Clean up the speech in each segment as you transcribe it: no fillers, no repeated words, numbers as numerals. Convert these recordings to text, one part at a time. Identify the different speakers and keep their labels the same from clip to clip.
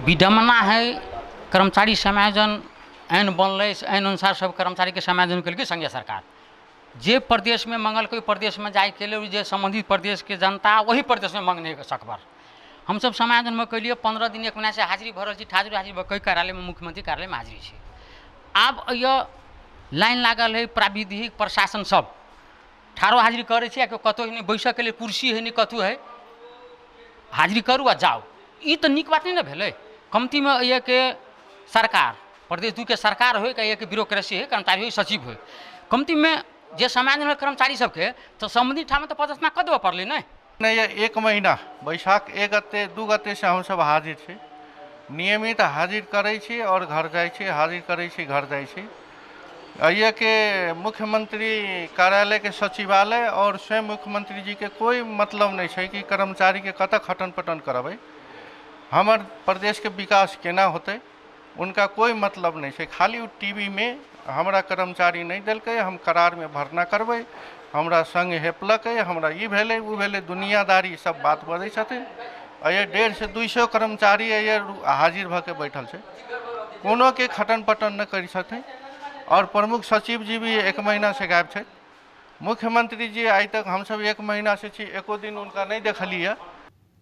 Speaker 1: विडम्बना है। कर्मचारी समायोजन ऐन बनल, ऐन अनुसार सब कर्मचारी के समायोजन कल संघीय सरकार। जे प्रदेश में मंगल कोई प्रदेश में जाए के लिए, जे संबंधित प्रदेश के जनता वही प्रदेश में मांग नहीं सकबर। हम सब समायोजन में कैलिए 15 दिन 1 महीना से हाजिरी भरल छी, ठाजुर हाजिरी कई कार्यालय में, मुख्यमंत्री कार्यालय में हाजिरी है। अब यह लाइन लागल है, प्राविधिक प्रशासन सब ठारो हाजिरी करे छी, कतौ नहीं बैसक के लिए कुर्सी है नहीं कतौ है, हाजिरी करू आ जाओ। ये तो निक बात नहीं ना भेलै। कमती में ये के सरकार प्रदेश 2 के सरकार हो, ये के ब्यूरोक्रेसी है, कर्मचारी हो, सचिव हो, कमती में जे समायोजन में कर्मचारी सबके तो संबंधित ठाम तो पदस्थापना कर देव पड़लै नहीं।
Speaker 2: 1 महीना बैसाख 1 गते 2 गते से हम सब हाजिर छी, नियमित हाजिर करै छी और घर जाइ छी, हाजिर करै छी घर जाइ छी। ये के मुख्यमंत्री कार्यालय के सचिवालय और स्वयं मुख्यमंत्री जी के कोई मतलब नहीं है कि कर्मचारी के कतक हटन पटन करबै, हमर प्रदेश के विकास केना होते उनका कोई मतलब नहीं है। खाली टीवी में हमरा कर्मचारी नहीं दिलकै, हम करार में भरना करबै, हमरा संग हेपलकै, हमरा ई भेलै उ भेलै, दुनियादारी सब बात बजै छथिन। ये 150 से 200 कर्मचारी ये हाजिर भऽ के बैठल छै, कोनो के खटन पटन न करी छथिन। और प्रमुख सचिव जी भी 1 महीना से गायब छै। मुख्यमंत्री जी आज तक हम सब 1 महीना से छी, एको दिन उनका नहीं देखलिए।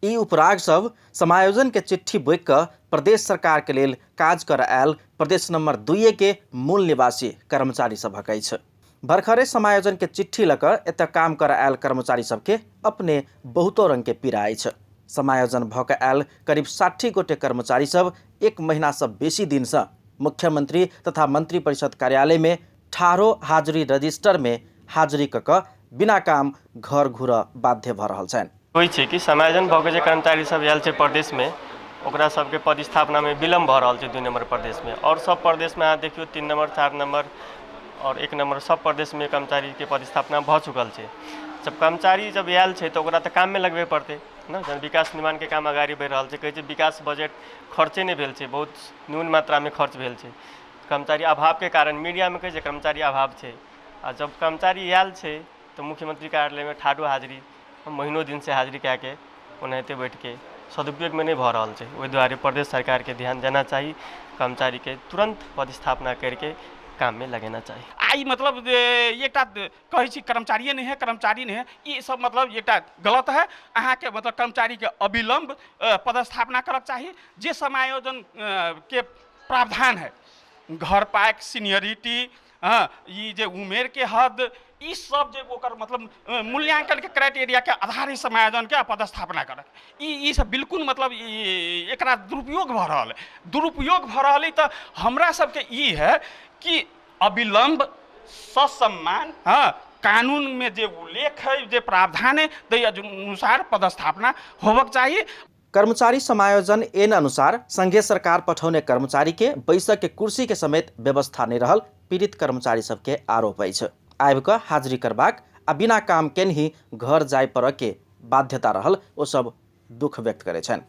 Speaker 3: ई उपराग सब समायोजन के चिट्ठी बुक कर प्रदेश सरकार के लेल काज कर आयल प्रदेश नंबर 2 के मूल निवासी कर्मचारी सब हकै छ। भरखरे समायोजन के चिट्ठी लकर एतऽ काम कर आयल कर्मचारी सबके अपने बहुतो रंग के पीड़ा छ। समायोजन भऽ कऽ आयल करीब 60 गोटे कर्मचारी सब 1 महीना से बेसी दिन से मुख्यमंत्री तथा मंत्री परिषद कार्यालय में ठारो हाजिरी रजिस्टर में हाजिरी कऽ बिना काम घर घूर बाध्य भऽ रहल छन्।
Speaker 4: होइ छै कि समायोजन भऽ के कर्मचारी सब आयल छै प्रदेश में, ओकरा सबके पदस्थापना में विलम्ब भऽ रहल छै 2 नंबर प्रदेश में। और सब प्रदेश में अहाँ देखियो 3 नंबर 4 नंबर और 1 नंबर सब प्रदेश में कर्मचारी के पदस्थापना भऽ चुकल छै। जब कर्मचारी जब आयल छै तो ओकरा तऽ काम में लगबे पड़तै ना। जन विकास निर्माण के काम अगाड़ी बढ़ि रहल छै, कहै छै विकास बजट खर्चे नहीं भेल छै, बहुत न्यून मात्रा में खर्च भेल छै कर्मचारी अभाव के कारण। मीडिया में कहै छै कर्मचारी अभाव छै, आ जब कर्मचारी आयल छै तो मुख्यमंत्री कार्यालय में ठाडो हाजिरी महीनों दिन से हाजिरी कए के ओनाहिते बैठ के सदुपयोग में नहीं भऽ रहल छै। ओहि दुआरे प्रदेश सरकार के ध्यान देना चाही, कर्मचारी के तुरंत पदस्थापना करके काम में लगेना चाहिए।
Speaker 5: आई मतलब एकटा कहै छी कर्मचारी नहीं है, कर्मचारी नहीं है, ये सब मतलब एकटा गलत है। अहाँ के मतलब कर्मचारी के अविलंब पदस्थापना करक चाहिए। जे समायोजन के प्रावधान है, घर पाक, सीनियरिटी, ये जे उमेर के हद, ई सब जे ओकर मतलब मूल्यांकन के क्राइटेरिया के आधार ही समायोजन के पदस्थापना करक, ई सब बिल्कुल मतलब एकरा दुरुपयोग भऽ रहल है। दुरुपयोग भऽ रहल है तो हमरा सबके ई है कि अविलंब ससम्मान, कानून में जे उल्लेख है, जे प्रावधान है, ताहि अनुसार पदस्थापना होबक चाहिए।
Speaker 3: कर्मचारी समायोजन एन अनुसार संघीय सरकार पठौने कर्मचारी के बैसक के कुर्सी के समेत व्यवस्था नहीं रहल पीड़ित कर्मचारी सबके आरोप अछि। आबि कऽ हाजिरी करबाक आ बिना काम केन ही घर जाय पर के बाध्यता रहल ओ सब दुख व्यक्त करे छन्।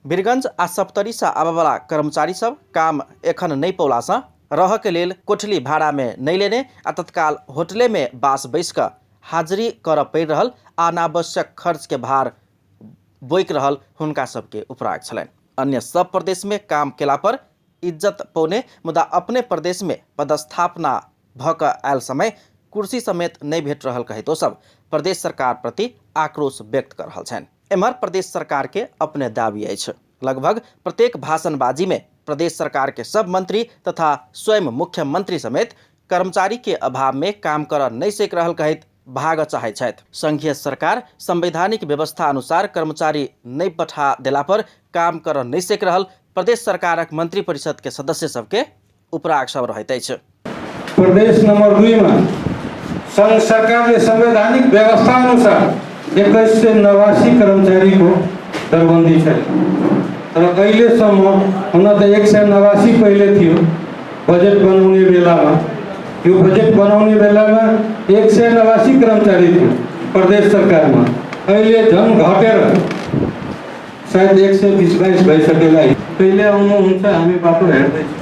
Speaker 3: वीरगंज आ सप्तरी से आबे वाला कर्मचारी सब काम एखन नहीं पौला से रह के लेल कोठली भाड़ा में नहीं लेने आ तत्काल होटले में बास बैस कऽ हाजिरी कर पड़ि रहल आ अनावश्यक खर्च के भार बोइक रहल हुनका सबके उपराग छलनि। अन्य सब प्रदेश में काम केला पर इज्जत पौने मुदा अपने प्रदेश में पदस्थापना भऽ कऽ आयल समय कुर्सी समेत नहीं भेट रहल कहे तो सब प्रदेश सरकार प्रति आक्रोश व्यक्त कर रहल छन्। एम्हर प्रदेश सरकार के अपने दावी अछि। लगभग प्रत्येक भाषणबाजी में प्रदेश सरकार के सब मंत्री तथा स्वयं मुख्यमंत्री समेत कर्मचारी के अभाव में काम कर नहीं सक रहल कहैत भाग चाहे छथि। संघीय सरकार संवैधानिक व्यवस्था अनुसार कर्मचारी नहीं पठा देला पर काम कर नहीं सक रहल प्रदेश सरकारक मंत्री परिषद के सदस्य सबके उपराग सब रहैत अछि।
Speaker 6: प्रदेश नंबर 2 में संघ सरकार के संवैधानिक व्यवस्था अनुसार 21 से 89 कर्मचारी को दरबंदी है। तर अहिलेसम्म हुन त 1 से 89 पहले थियो बजेट बनाउने बेलामा, यो बजेट बनाउने बेलामा 1 से 89 कर्मचारी थियो प्रदेश सरकारमा। अहिले झन् घटेर सायद 120-22 भइसकेला। कहिले आउनुहुन्छ हामी बाटो हेर्दैछौँ,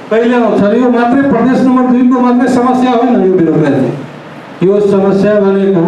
Speaker 6: कहिले आउँछ। यो मात्रै प्रदेश नंबर 2 को मात्रै समस्या होइन, यो ब्युरोक्रेसी। यो समस्या भनेको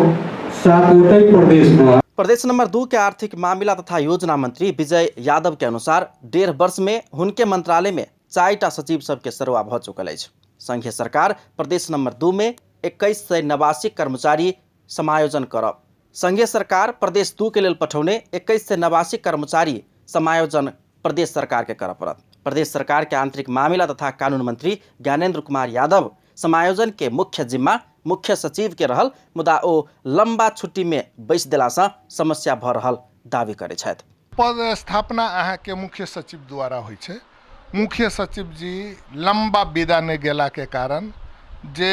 Speaker 6: 7वटै प्रदेशको।
Speaker 3: प्रदेश नंबर 2 के आर्थिक मामला तथा योजना मंत्री विजय यादव के अनुसार 1.5 वर्ष में उनके मंत्रालय में 4टा सचिव सबके सरुआ भ चुकल अछि। संघीय सरकार प्रदेश नंबर 2 में 2189 कर्मचारी समायोजन करब। संघीय सरकार प्रदेश 2 के लेल पठौने 2189 कर्मचारी समायोजन प्रदेश सरकार के करऽ पड़त। प्रदेश सरकार के आंतरिक मामला तथा कानून मंत्री ज्ञानेन्द्र कुमार यादव समायोजन के मुख्य जिम्मा मुख्य सचिव के रहल, मुदा ओ लंबा छुट्टी में बैस देलासँ समस्या भऽ रहल दावी करै छथि।
Speaker 7: पद स्थापना अहाँ के मुख्य सचिव द्वारा होइ छै। मुख्य सचिव जी लंबा विदा नहीं गेला के कारण जे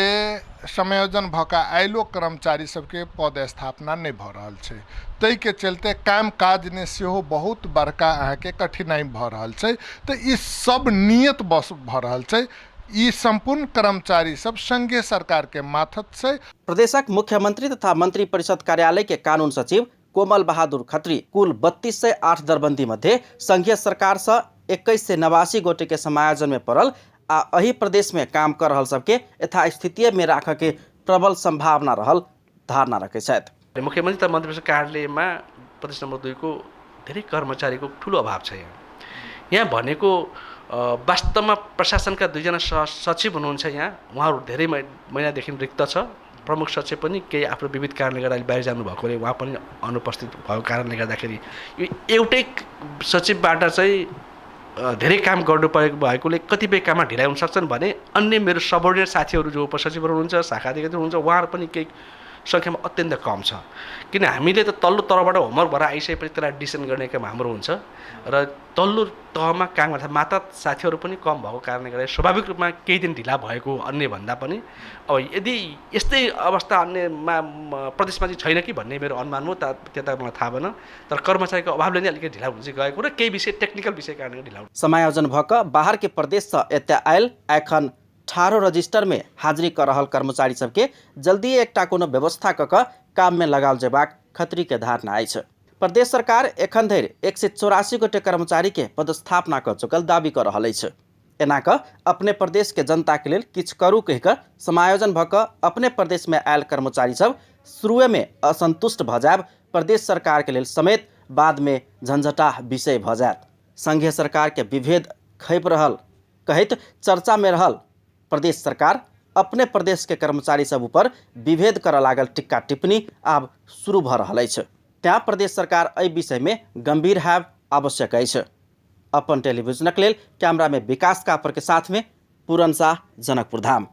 Speaker 7: समायोजन भका आयलो कर्मचारी सबके पद स्थापना नहीं भऽ रहल छै। तै के चलते काम काज ने सेहो बहुत बड़का अहाँ के कठिनाई भऽ रहल छै। तो ई सब नियत बस भऽ रहल छै। ई संपूर्ण कर्मचारी सब संघीय सरकार के माथत से।
Speaker 3: प्रदेशक मुख्यमंत्री तथा मंत्री परिषद कार्यालय के कानून सचिव कोमल बहादुर खत्री कुल 3208 दरबंदी मध्ये संघीय सरकार से 2189 गोटे के समायोजन में पड़ल आ अही प्रदेश में काम कर रहल सबके यथास्थिति में राख के प्रबल संभावना रहल धारणा रखे छथि।
Speaker 8: मुख्यमंत्री तथा मंत्री परिषद कार्यालयमा प्रदेश नंबर 2 को धेरै कर्मचारीको ठुलो अभाव छ। यहाँ भनेको वास्तवमा प्रशासनका 2 जना सचिव हुनुहुन्छ। यहाँ उहाँहरू धेरै महिनादेखि रिक्त छ। प्रमुख सचिव पनि केही आफ्नो विविध कारणले गर्दा बाहिर जानुभएकोले उहाँ पनि अनुपस्थित भएको कारणले गर्दाखेरि यो एउटै सचिवबाट चाहिँ धेरै काम गर्नु परेको भएकोले कतिपय काममा ढिलाइ हुन सक्छन् भने अन्य मेरो सबअर्डिनेट साथीहरू जो उपसचिवहरू हुनुहुन्छ, शाखा अधिकारी हुनुहुन्छ, उहाँहरू पनि केही सङ्ख्यामा अत्यन्त कम छ। किन हामीले त तल्लो तहबाट होमवर्क भएर आइसकेपछि त्यसलाई डिसिसन गर्ने काम हाम्रो हुन्छ र तल्लो तहमा काम गर्दा माता साथीहरू पनि कम भएको कारणले गर्दा स्वाभाविक रूपमा केही दिन ढिला भएको अन्य भन्दा पनि अब यदि यस्तै अवस्था अन्यमा प्रदेशमा चाहिँ छैन कि भन्ने मेरो अनुमान हो। त्यता मलाई थाहा भएन, तर कर्मचारीको अभावले नै अलिकति ढिला हुन्छ गएको र केही विषय टेक्निकल विषय कारणले ढिला हुन्छ।
Speaker 3: समायोजन भक बाहर के प्रदेश से एतय आयल एखन 18 रजिस्टर में हाजिरी कर रहल कर्मचारी सबके जल्दी एकटा कोनो व्यवस्था कऽ काम में लगाल जेबाक खतरी के धारणा अछि। प्रदेश सरकार एखन धरि 184 गोटे कर्मचारी के पदस्थापना कर चुकल दावी कर रहल अछि। एना कऽ अपने प्रदेश के जनता के लेल किछ करू कहि कऽ समायोजन भऽ कऽ अपने प्रदेश में आयल कर्मचारी सब शुरुए में असंतुष्ट भऽ जायब प्रदेश सरकार के लेल समेत बाद में झंझटा विषय भऽ जायत। संघीय सरकार के विभेद खैप रहल कहैत चर्चा में रहल प्रदेश सरकार अपने प्रदेश के कर्मचारी सब ऊपर विभेद कर लागल टिक्का टिप्पणी आब शुरू भऽ रहल अछि। त्या प्रदेश सरकार एहि विषय में गंभीर हैब आवश्यक अछि। अपन टेलीविजनक लेल कैमरा में विकास कापर के साथ में पूरन शाह, जनकपुर धाम।